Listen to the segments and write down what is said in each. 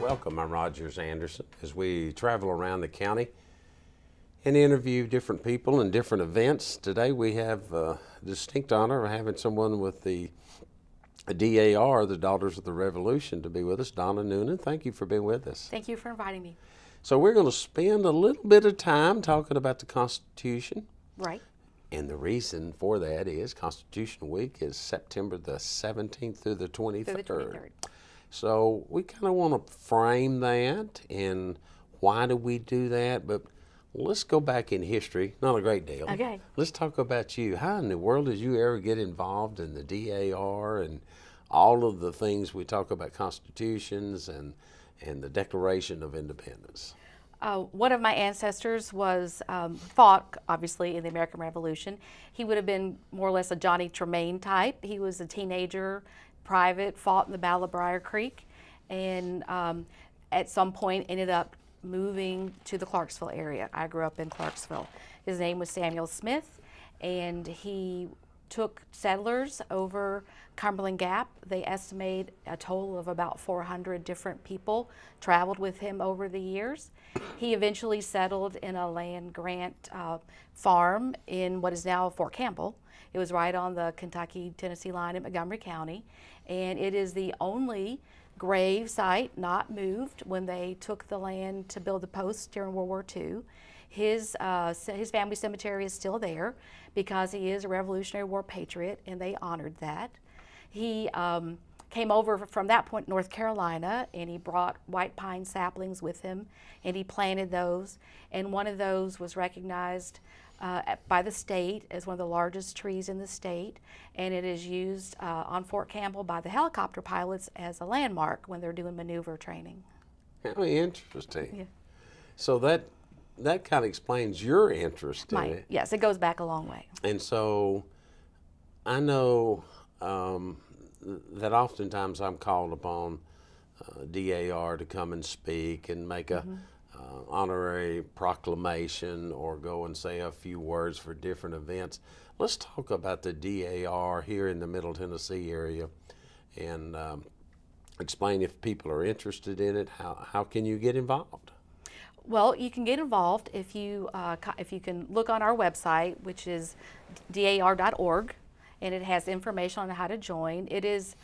Welcome, I'm Rogers Anderson. As we travel around the county and interview different people and different events, today we have a distinct honor of having someone with the DAR, the Daughters of the Revolution, to be with us. Donna Nunan, thank you for being with us. Thank you for inviting me. So we're going to spend a little bit of time talking about the Constitution. Right. And the reason for that is Constitution Week is September the 17th through the 23rd. Through the 23rd. So we kind of want to frame that and why do we do that, but let's go back in history, not a great deal. Okay. Let's talk about you. How in the world did you ever get involved in the DAR and all of the things we talk about, constitutions and the Declaration of Independence? One of my ancestors was fought, obviously, in the American Revolution. He would have been more or less a Johnny Tremaine type. He was a teenager, private, fought in the Battle of Briar Creek, and at some point ended up moving to the Clarksville area. I grew up in Clarksville. His name was Samuel Smith, and he took settlers over Cumberland Gap. They estimate a total of about 400 different people traveled with him over the years. He eventually settled in a land grant farm in what is now Fort Campbell. It was right on the Kentucky-Tennessee line in Montgomery County, and it is the only grave site not moved when they took the land to build the post during World War II. His family cemetery is still there because he is a Revolutionary War patriot, and they honored that. He came over from that point, North Carolina, and he brought white pine saplings with him, and he planted those. And one of those was recognized by the state as one of the largest trees in the state, and it is used on Fort Campbell by the helicopter pilots as a landmark when they're doing maneuver training. How interesting. Yeah. So that kind of explains your interest in it. Yes, it goes back a long way. And so I know that oftentimes I'm called upon DAR to come and speak and make a honorary proclamation or go and say a few words for different events. Let's talk about the DAR here in the Middle Tennessee area and explain if people are interested in it. How can you get involved? Well, you can get involved if you can look on our website, which is dar.org, and it has information on how to join. It is,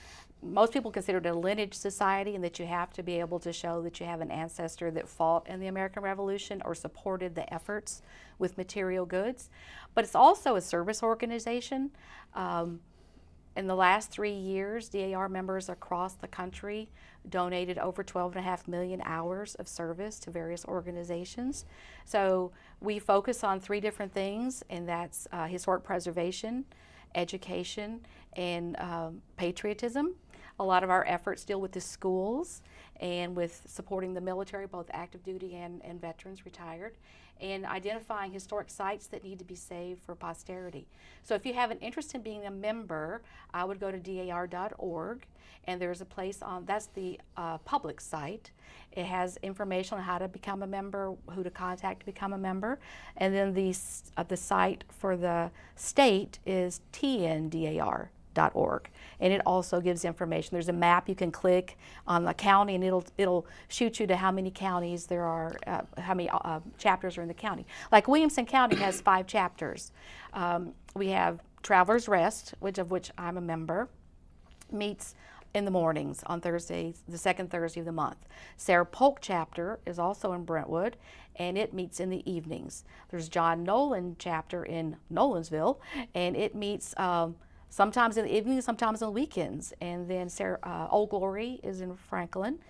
most people consider it a lineage society, and that you have to be able to show that you have an ancestor that fought in the American Revolution or supported the efforts with material goods. But it's also a service organization. In the last 3 years, DAR members across the country donated over 12.5 million hours of service to various organizations. So we focus on 3 different things, and that's historic preservation, education, and patriotism. A lot of our efforts deal with the schools and with supporting the military, both active duty and veterans retired, and identifying historic sites that need to be saved for posterity. So if you have an interest in being a member, I would go to dar.org, and there's a place on, that's the public site. It has information on how to become a member, who to contact to become a member, and then the site for the state is tndar.org, and it also gives information. There's a map you can click on the county, and it'll shoot you to how many counties there are, how many chapters are in the county. Like Williamson County has 5 chapters. We have Travelers Rest, of which I'm a member, meets in the mornings on Thursdays, the second Thursday of the month. Sarah Polk chapter is also in Brentwood, and it meets in the evenings. There's John Nolan chapter in Nolansville, and it meets sometimes in the evenings, sometimes on the weekends. And then Old Glory is in Franklin,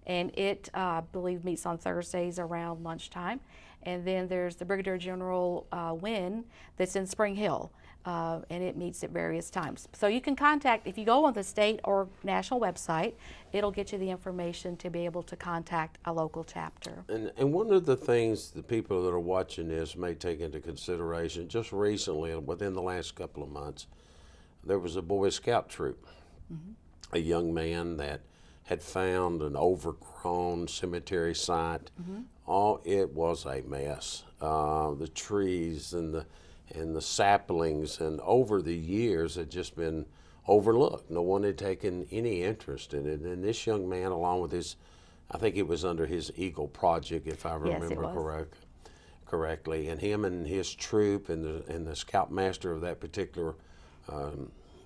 and it, I believe, meets on Thursdays around lunchtime. And then there's the Brigadier General Wynn that's in Spring Hill, and it meets at various times. So you can contact, if you go on the state or national website, it'll get you the information to be able to contact a local chapter. And one of the things the people that are watching this may take into consideration, just recently, within the last couple of months, there was a Boy Scout troop, a young man that had found an overgrown cemetery site. It was a mess. The trees and the saplings, and over the years had just been overlooked. No one had taken any interest in it. And this young man, along with his I think it was under his Eagle Project, if I Yes, it remember was. correctly. And him and his troop and the scoutmaster of that particular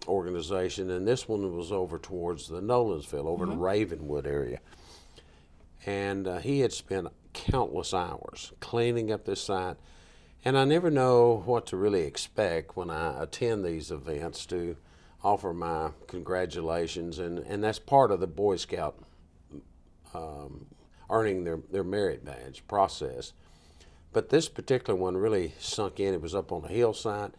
organization. And this one was over towards the Nolansville, over the Ravenwood area. And he had spent countless hours cleaning up this site. And I never know what to really expect when I attend these events to offer my congratulations. And that's part of the Boy Scout earning their merit badge process. But this particular one really sunk in. It was up on a hillside.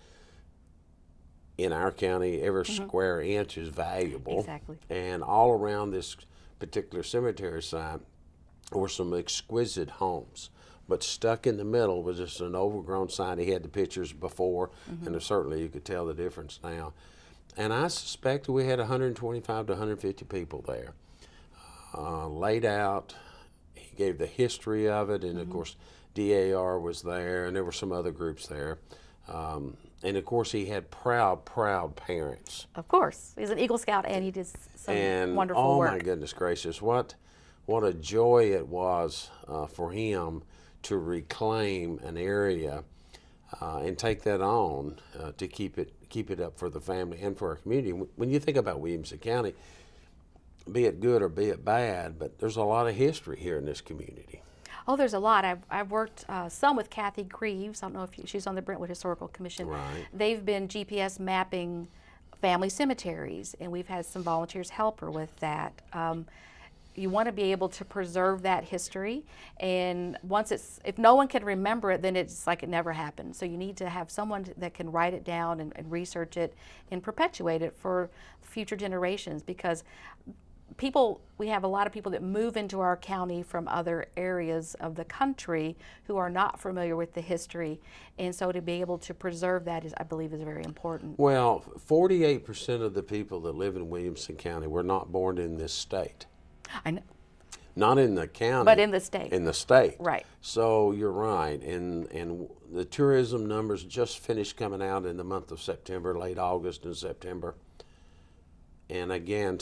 In our county, every square inch is valuable. Exactly. And all around this particular cemetery site were some exquisite homes. But stuck in the middle was just an overgrown site. He had the pictures before, and certainly you could tell the difference now. And I suspect we had 125 to 150 people there. Laid out, he gave the history of it, and of course DAR was there, and there were some other groups there. And of course he had proud parents. Of course. He's an Eagle Scout, and he did some wonderful work. Oh my goodness gracious, what a joy it was for him to reclaim an area and take that on to keep it up for the family and for our community. When you think about Williamson County, be it good or be it bad, but there's a lot of history here in this community. Oh, there's a lot. I've worked some with Kathy Greaves. I don't know if she's on the Brentwood Historical Commission. Right. They've been GPS mapping family cemeteries, and we've had some volunteers help her with that. You want to be able to preserve that history, and if no one can remember it, then it's like it never happened. So you need to have someone that can write it down and research it and perpetuate it for future generations, because we have a lot of people that move into our county from other areas of the country who are not familiar with the history, and so to be able to preserve that I believe is very important. Well, 48% of the people that live in Williamson County were not born in this state. I know. Not in the county, But in the state. In the state, Right. So you're right, and the tourism numbers just finished coming out in the month of September, late August and September. And again,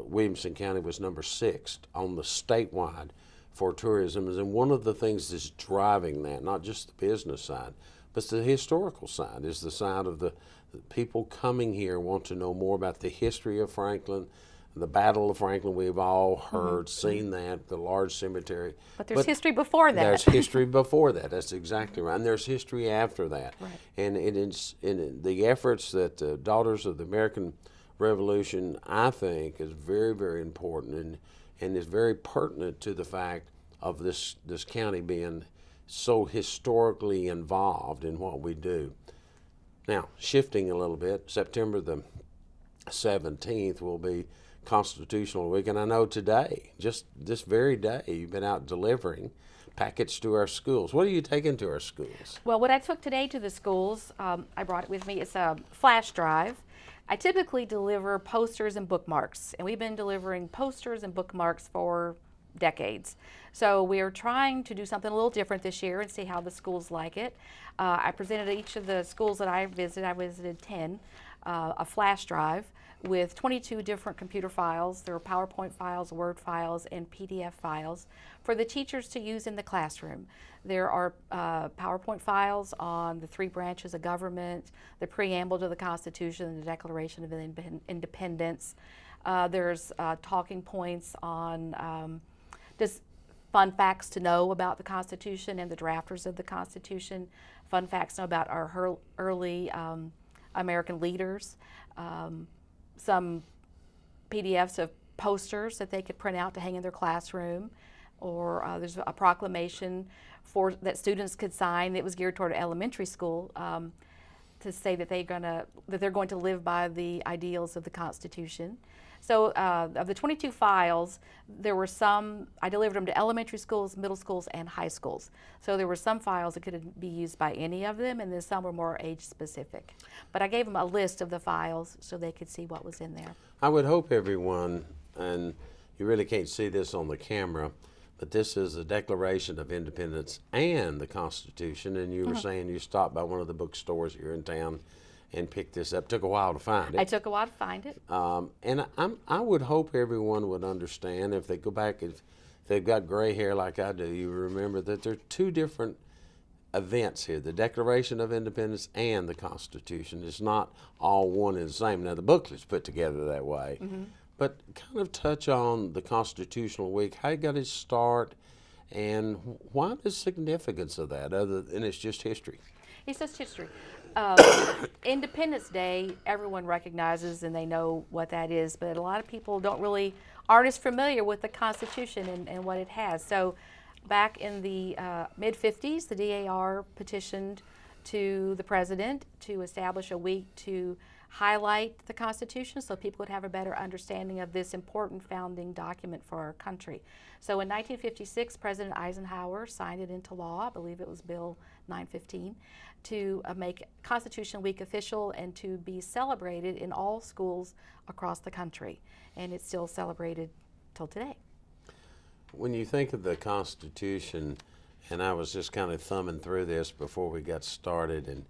Williamson County was number 6 on the statewide for tourism. And one of the things that's driving that, not just the business side, but the historical side, is the side of the people coming here want to know more about the history of Franklin, the Battle of Franklin. We've all heard, seen that, the large cemetery. But there's history before that. There's history before that. That's exactly right. And there's history after that. Right. And it's in the efforts that Daughters of the American Revolution, I think, is very, very important and is very pertinent to the fact of this county being so historically involved in what we do. Now, shifting a little bit, September the 17th will be Constitutional Week, and I know today, just this very day, you've been out delivering packets to our schools. What are you taking to our schools? Well, what I took today to the schools, I brought it with me. It's a flash drive. I typically deliver posters and bookmarks, and we've been delivering posters and bookmarks for decades. So we're trying to do something a little different this year and see how the schools like it. I presented each of the schools that I visited 10, a flash drive with 22 different computer files. There are PowerPoint files, Word files, and PDF files for the teachers to use in the classroom. There are PowerPoint files on the 3 branches of government, the preamble to the Constitution, and the Declaration of Independence. There's talking points on just fun facts to know about the Constitution and the drafters of the Constitution, fun facts to know about our early American leaders, some PDFs of posters that they could print out to hang in their classroom, or there's a proclamation that students could sign that was geared toward elementary school to say that they're going to live by the ideals of the Constitution. So of the 22 files, there were some, I delivered them to elementary schools, middle schools, and high schools. So there were some files that could be used by any of them, and then some were more age specific. But I gave them a list of the files so they could see what was in there. I would hope everyone, and you really can't see this on the camera, but this is the Declaration of Independence and the Constitution, and you were saying you stopped by one of the bookstores here in town and picked this up. Took a while to find it. I took a while to find it. And I would hope everyone would understand, if they go back and they've got gray hair like I do, you remember that there are two different events here, the Declaration of Independence and the Constitution. It's not all one and the same. Now, the booklet's put together that way. But kind of touch on the Constitutional Week, how it got its start, and why the significance of that, other than it's just history. It's just history. Independence Day, everyone recognizes and they know what that is, but a lot of people aren't as familiar with the Constitution and what it has. So back in the mid-50s, the DAR petitioned to the president to establish a week to highlight the Constitution so people would have a better understanding of this important founding document for our country. So in 1956, President Eisenhower signed it into law, I believe it was Bill 915, to make Constitution Week official and to be celebrated in all schools across the country. And it's still celebrated till today. When you think of the Constitution, and I was just kind of thumbing through this before we got started,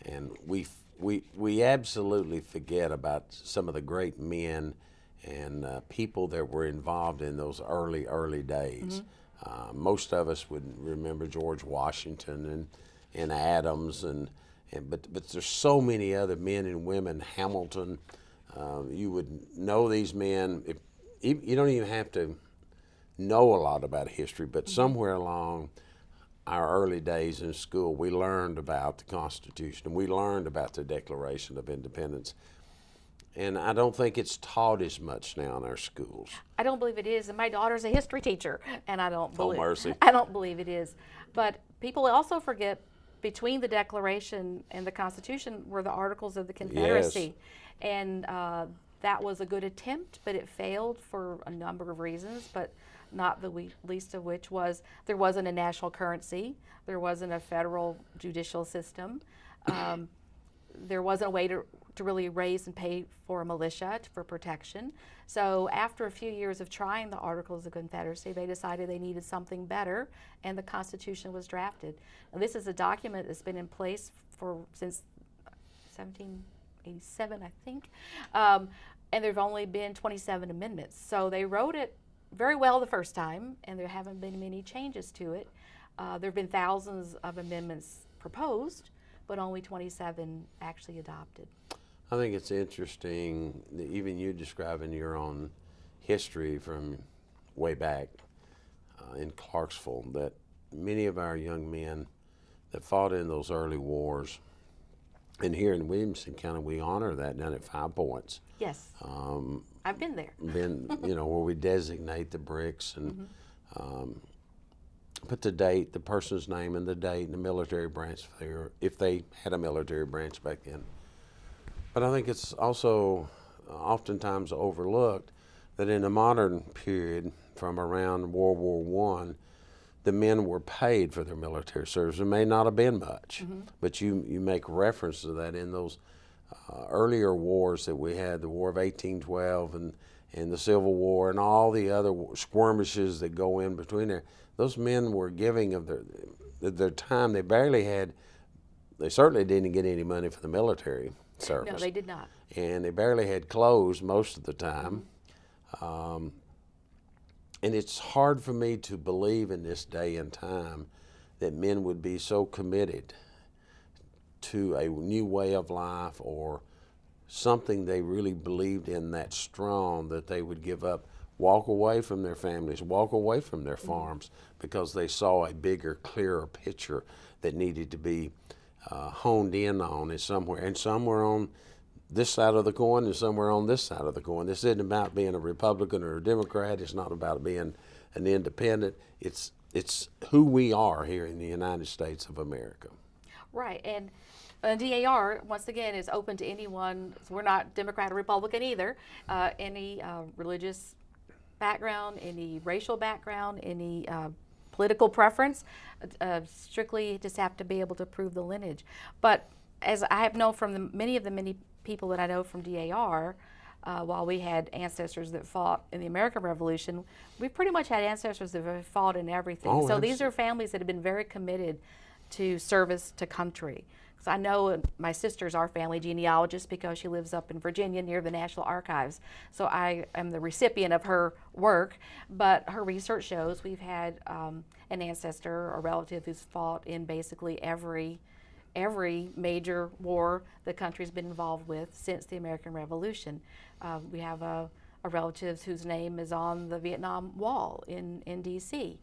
and we absolutely forget about some of the great men and people that were involved in those early days. Most of us would remember George Washington and Adams, but there's so many other men and women. Hamilton, you would know these men. You don't even have to know a lot about history, but somewhere along our early days in school, we learned about the Constitution, and we learned about the Declaration of Independence. And I don't think it's taught as much now in our schools. I don't believe it is, and my daughter's a history teacher, and I don't believe mercy. I don't believe it is. But people also forget between the Declaration and the Constitution were the Articles of the Confederacy, and that was a good attempt, but it failed for a number of reasons. But not the least of which was there wasn't a national currency, there wasn't a federal judicial system, there wasn't a way to really raise and pay for a militia for protection. So after a few years of trying the Articles of Confederacy, they decided they needed something better, and the Constitution was drafted. Now, this is a document that's been in place since 1787, I think, and there have only been 27 amendments. So they wrote it very well the first time, and there haven't been many changes to it. There have been thousands of amendments proposed, but only 27 actually adopted. I think it's interesting that even you describing your own history from way back in Clarksville, that many of our young men that fought in those early wars, and here in Williamson County, we honor that down at 5 Points. Yes. I've been there. Where we designate the bricks and put the date, the person's name and the date, and the military branch there, if they had a military branch back then. But I think it's also oftentimes overlooked that in the modern period, from around World War I, the men were paid for their military service. It may not have been much, but you make reference to that in those earlier wars that we had, the War of 1812 and the Civil War and all the other skirmishes that go in between there. Those men were giving of their time. They certainly didn't get any money for the military service. No, they did not. And they barely had clothes most of the time. And it's hard for me to believe in this day and time that men would be so committed to a new way of life or something they really believed in that strong that they would give up, walk away from their families, walk away from their farms because they saw a bigger, clearer picture that needed to be honed in on and somewhere on this side of the coin and somewhere on this side of the coin. This isn't about being a Republican or a Democrat. It's not about being an independent. It's who we are here in the United States of America. Right, and DAR, once again, is open to anyone. So we're not Democrat or Republican either. Any religious background, any racial background, any political preference, strictly just have to be able to prove the lineage. But as I have known from many people that I know from DAR, while we had ancestors that fought in the American Revolution, we've pretty much had ancestors that have fought in everything. Oh, so these are families that have been very committed to service to country. So I know my sister's our family genealogist because she lives up in Virginia near the National Archives. So I am the recipient of her work, but her research shows we've had an ancestor or relative who's fought in basically every major war the country's been involved with since the American Revolution. We have a relative whose name is on the Vietnam Wall in D.C.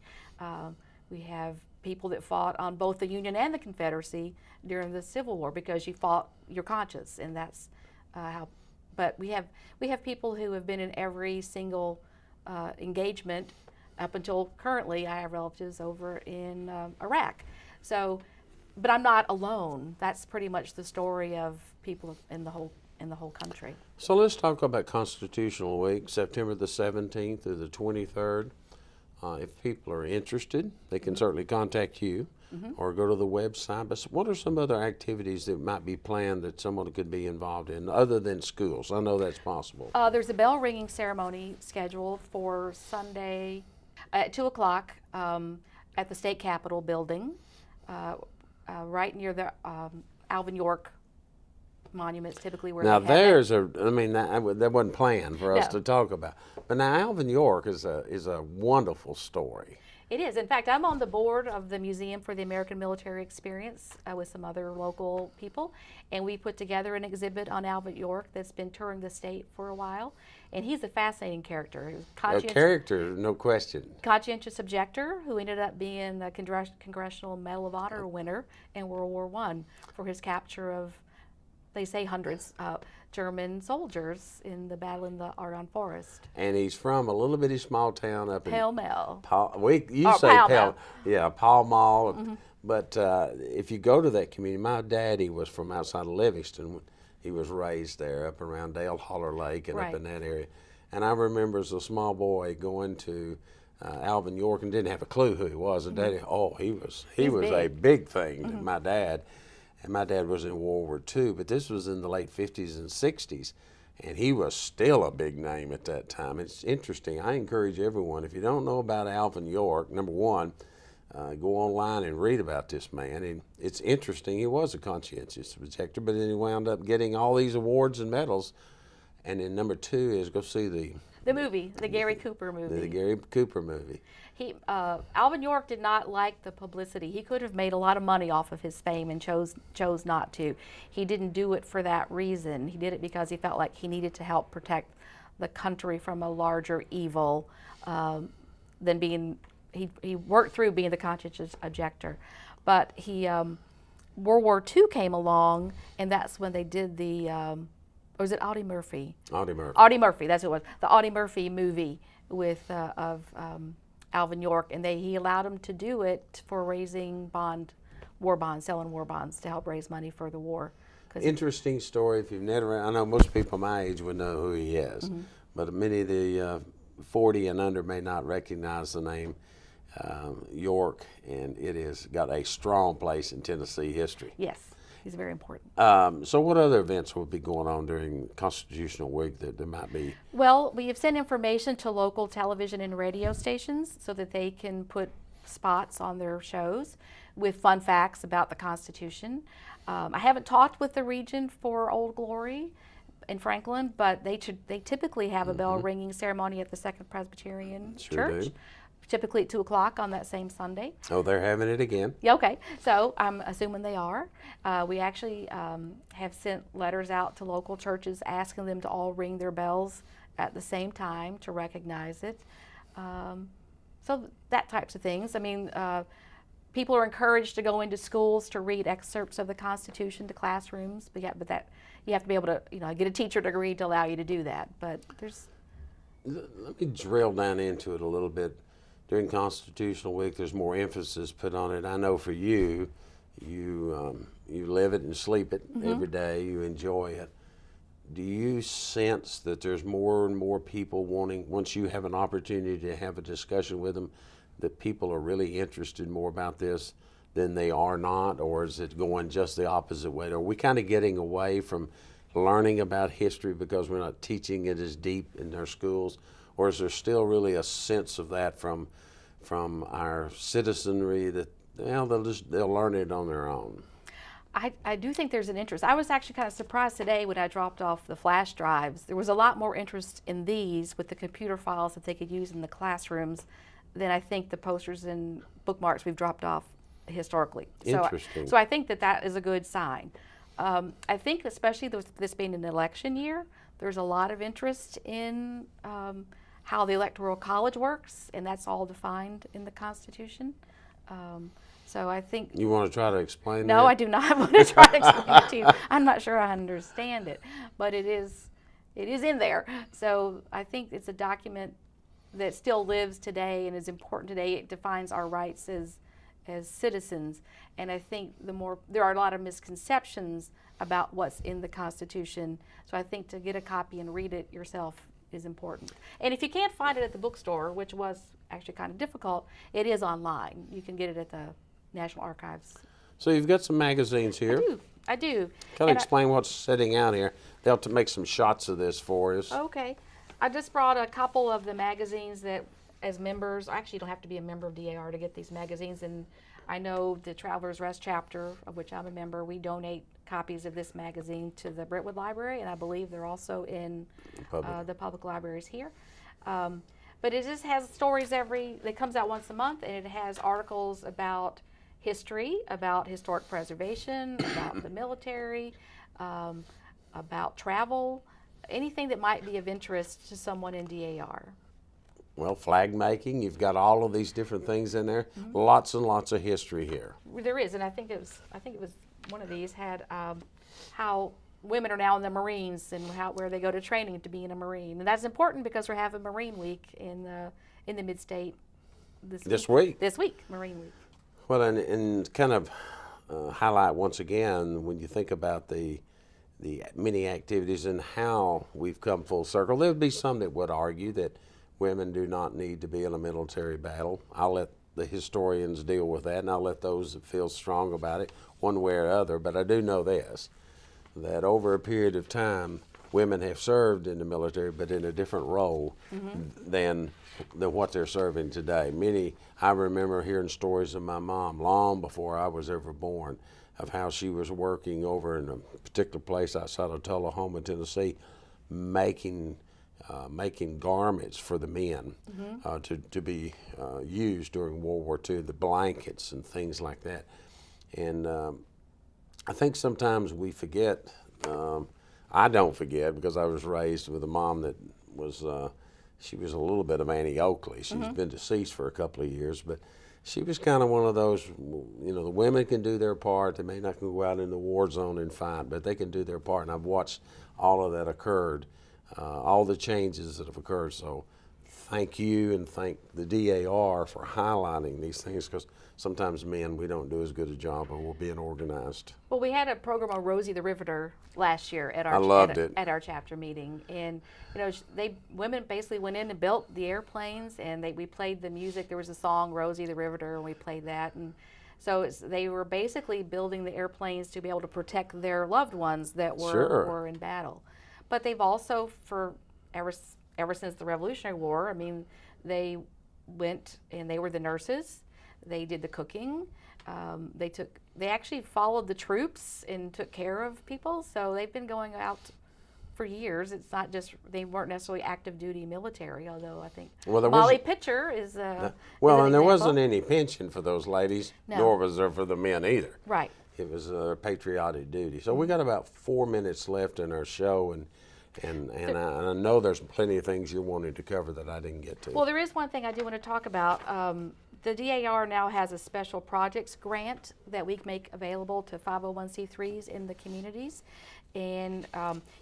We have people that fought on both the Union and the Confederacy during the Civil War because you fought your conscience, and that's how. But we have people who have been in every single engagement up until currently. I have relatives over in Iraq, so. But I'm not alone. That's pretty much the story of people in the whole country. So let's talk about Constitutional Week, September the 17th through the 23rd. If people are interested, they can certainly contact you or go to the website. But what are some other activities that might be planned that someone could be involved in other than schools? I know that's possible. There's a bell ringing ceremony scheduled for Sunday at 2 o'clock at the State Capitol building, right near the Alvin York monuments, typically where now they have that wasn't planned for us No. to talk about. But now Alvin York is a wonderful story. It is. In fact, I'm on the board of the Museum for the American Military Experience with some other local people, and we put together an exhibit on Alvin York that's been touring the state for a while. And he's a fascinating character. He was A character, no question. conscientious objector who ended up being the Congressional Medal of Honor winner in World War I for his capture of, they say hundreds, German soldiers in the battle in the Argonne Forest. And he's from a little bitty small town up in Pall Mall. Pall Mall. Yeah, Pall Mall. But if you go to that community, my daddy was from outside of Livingston. He was raised there up around Dale Holler Lake and up in that area. And I remember as a small boy going to Alvin York and didn't have a clue who he was. And Daddy, he was a big thing to my dad. And my dad was in World War II, but this was in the late 50s and 60s. And he was still a big name at that time. It's interesting. I encourage everyone, if you don't know about Alvin York, number one, go online and read about this man. And it's interesting. He was a conscientious objector, but then he wound up getting all these awards and medals. And then number two is go see the movie, the Gary Cooper movie. The Gary Cooper movie. Alvin York did not like the publicity. He could have made a lot of money off of his fame and chose not to. He didn't do it for that reason. He did it because he felt like he needed to help protect the country from a larger evil than being. He worked through being the conscientious objector, but World War II came along, and that's when they did the. Or was it Audie Murphy? Audie Murphy. Audie Murphy, that's what it was. The Audie Murphy movie with Alvin York, and he allowed him to do it for raising war bonds, selling war bonds to help raise money for the war. Interesting story. If you've never, I know most people my age would know who he is, but many of the 40 and under may not recognize the name York, and it has got a strong place in Tennessee history. Yes. He's very important. So what other events will be going on during Constitutional Week that there might be? Well, we have sent information to local television and radio stations so that they can put spots on their shows with fun facts about the Constitution. I haven't talked with the region for Old Glory in Franklin, but they typically have a bell ringing ceremony at the Second Presbyterian Church. Do. Typically at 2 o'clock on that same Sunday. Oh, they're having it again. Yeah, okay. So I'm assuming they are. We actually have sent letters out to local churches asking them to all ring their bells at the same time to recognize it. So that types of things. I mean, people are encouraged to go into schools to read excerpts of the Constitution to classrooms, but that you have to be able to, get a teacher degree to allow you to do that. But there's. Let me drill down into it a little bit. During Constitutional Week, there's more emphasis put on it. I know for you live it and sleep it every day. You enjoy it. Do you sense that there's more and more people wanting, once you have an opportunity to have a discussion with them, that people are really interested more about this than they are not, or is it going just the opposite way? Are we kind of getting away from learning about history because we're not teaching it as deep in our schools? Or is there still really a sense of that from our citizenry that well, they'll learn it on their own. I do think there's an interest. I was actually kind of surprised today when I dropped off the flash drives. There was a lot more interest in these with the computer files that they could use in the classrooms than I think the posters and bookmarks we've dropped off historically. Interesting. So I think that is a good sign. I think especially with this being an election year, there's a lot of interest in how the Electoral College works, and that's all defined in the Constitution. So I think... You want to try to explain that? No, I do not want to try to explain it to you. I'm not sure I understand it, but it is in there. So I think it's a document that still lives today and is important today. It defines our rights as citizens. And I think there are a lot of misconceptions about what's in the Constitution. So I think to get a copy and read it yourself is important. And if you can't find it at the bookstore, which was actually kind of difficult, it is online. You can get it at the National Archives. So you've got some magazines here. I do. Kind of explain what's sitting out here. They'll have to make some shots of this for us. Okay. I just brought a couple of the magazines that, as members, actually you don't have to be a member of DAR to get these magazines, and I know the Travelers Rest chapter, of which I'm a member, we donate copies of this magazine to the Brentwood Library, and I believe they're also in the public libraries here. But it just has stories it comes out once a month, and it has articles about history, about historic preservation, about the military, about travel, anything that might be of interest to someone in DAR. Well, flag making, you've got all of these different things in there. Mm-hmm. Lots and lots of history here. There is, and I think it was one of these had how women are now in the Marines and where they go to training to be in a Marine, and that's important because we're having Marine Week in the Mid-State this week. This week, Marine Week. Well, and kind of highlight once again when you think about the many activities and how we've come full circle. There would be some that would argue that women do not need to be in a military battle. I'll let the historians deal with that, and I'll let those that feel strong about it one way or other. But I do know this, that over a period of time, women have served in the military, but in a different role than what they're serving today. I remember hearing stories of my mom long before I was ever born of how she was working over in a particular place outside of Tullahoma, Tennessee, making garments for the men to be used during World War II, the blankets and things like that. And I think sometimes we forget, I don't forget because I was raised with a mom that was, she was a little bit of Annie Oakley. She's been deceased for a couple of years, but she was kind of one of those, the women can do their part. They may not go out in the war zone and fight, but they can do their part. And I've watched all of that occurred, all the changes that have occurred. So thank you and thank the DAR for highlighting these things, because sometimes men, we don't do as good a job of we're being organized. Well, we had a program on Rosie the Riveter last year at our at our chapter meeting, and women basically went in and built the airplanes, and we played the music. There was a song Rosie the Riveter, and we played that, and so they were basically building the airplanes to be able to protect their loved ones that were in battle. But they've also, ever since the Revolutionary War, I mean, they went and they were the nurses. They did the cooking. They actually followed the troops and took care of people. So they've been going out for years. It's not just, they weren't necessarily active duty military, although I think Molly Pitcher is and there wasn't any pension for those ladies, nor was there for the men either. Right. It was a patriotic duty. So we got about 4 minutes left in our show, and I know there's plenty of things you're wanting to cover that I didn't get to. Well, there is one thing I do want to talk about. The DAR now has a special projects grant that we make available to 501c3s in the communities, and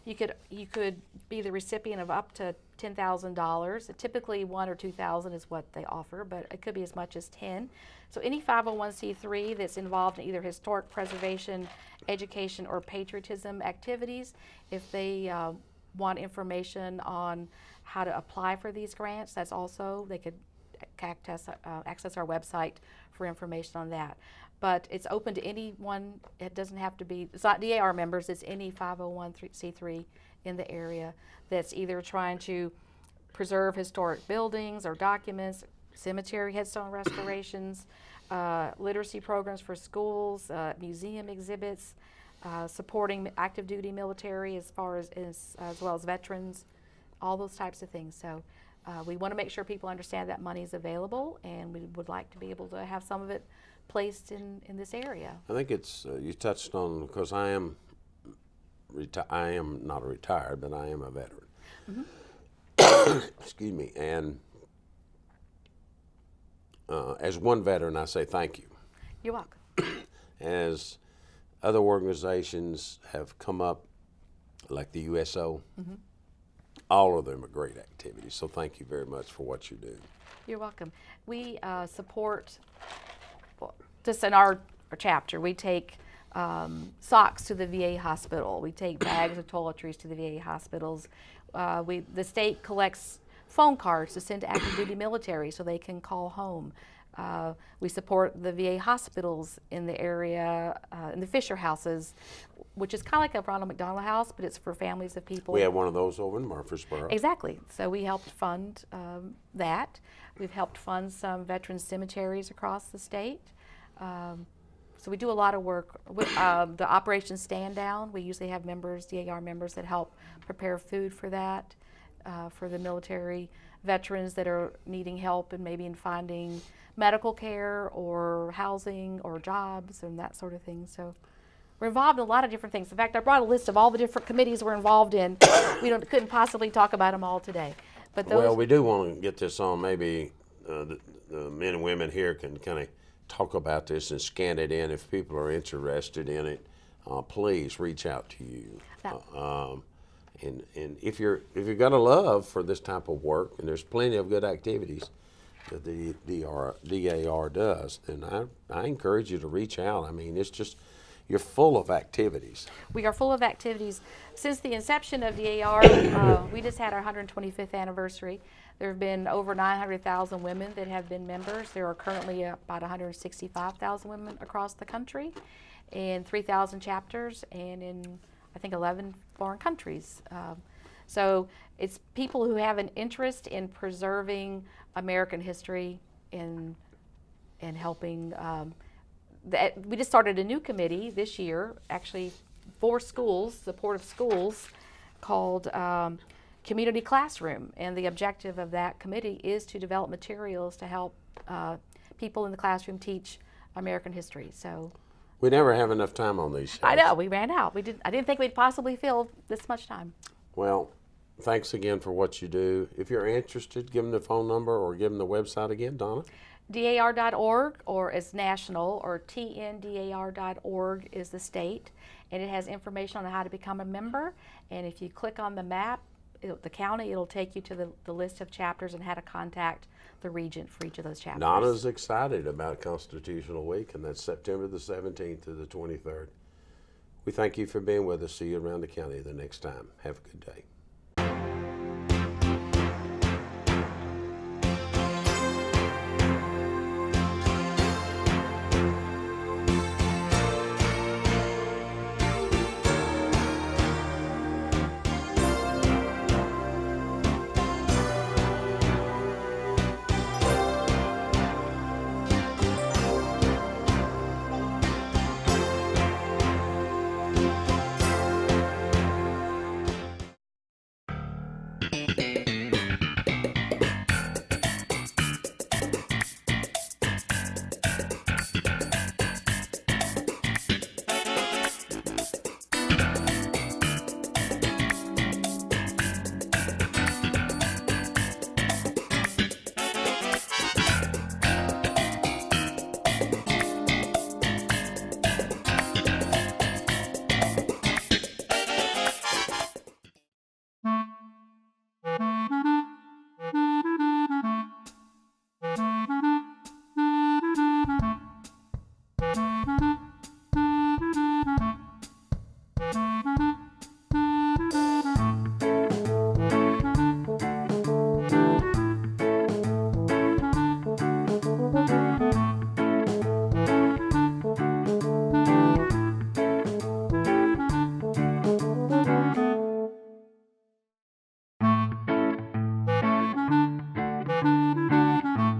you could be the recipient of up to $10,000. Typically, $1,000 or $2,000 is what they offer, but it could be as much as 10. So any 501c3 that's involved in either historic preservation, education, or patriotism activities, if they want information on how to apply for these grants, they could access our website for information on that. But it's open to anyone. It doesn't have to be, it's not DAR members, it's any 501c3 in the area that's either trying to preserve historic buildings or documents, cemetery headstone restorations, literacy programs for schools, museum exhibits, supporting active duty military as well as veterans, all those types of things. So we want to make sure people understand that money is available, and we would like to be able to have some of it placed in this area. I think it's you touched on, because I am not retired, but I am a veteran. Mm-hmm. Excuse me. And as one veteran, I say thank you. You're welcome. As other organizations have come up, like the USO, mm-hmm. all of them are great activities. So thank you very much for what you do. You're welcome. We support, just in our chapter, we take socks to the VA hospital. We take bags of toiletries to the VA hospitals. The state collects phone cards to send to active duty military so they can call home. We support the VA hospitals in the area, in the Fisher houses, which is kind of like a Ronald McDonald House, but it's for families of people. We have one of those over in Murfreesboro. Exactly. So we helped fund that. We've helped fund some veteran cemeteries across the state. So we do a lot of work with the Operation Stand Down. We usually have members, DAR members, that help prepare food for that, for the military veterans that are needing help and maybe in finding medical care or housing or jobs and that sort of thing. So we're involved in a lot of different things. In fact, I brought a list of all the different committees we're involved in. Couldn't possibly talk about them all today. But well, we do want to get this on. Maybe the men and women here can kind of talk about this and scan it in. If people are interested in it, please reach out to you. And if you've got a love for this type of work, and there's plenty of good activities that the DAR does, then I encourage you to reach out. I mean, it's just, you're full of activities. We are full of activities. Since the inception of DAR, we just had our 125th anniversary. There have been over 900,000 women that have been members. There are currently about 165,000 women across the country, in 3,000 chapters, and in, I think, 11 foreign countries. So it's people who have an interest in preserving American history and helping. We just started a new committee this year, actually, for schools, supportive schools, called Community Classroom. And the objective of that committee is to develop materials to help people in the classroom teach American history. So we never have enough time on these shows. I know, we ran out. I didn't think we'd possibly fill this much time. Well, thanks again for what you do. If you're interested, give them the phone number or give them the website again, Donna. DAR.org, or it's national, or TNDAR.org is the state, and it has information on how to become a member. And if you click on the map, the county, it'll take you to the list of chapters and how to contact the regent for each of those chapters. Donna's excited about Constitutional Week, and that's September the 17th to the 23rd. We thank you for being with us. See you around the county the next time. Have a good day.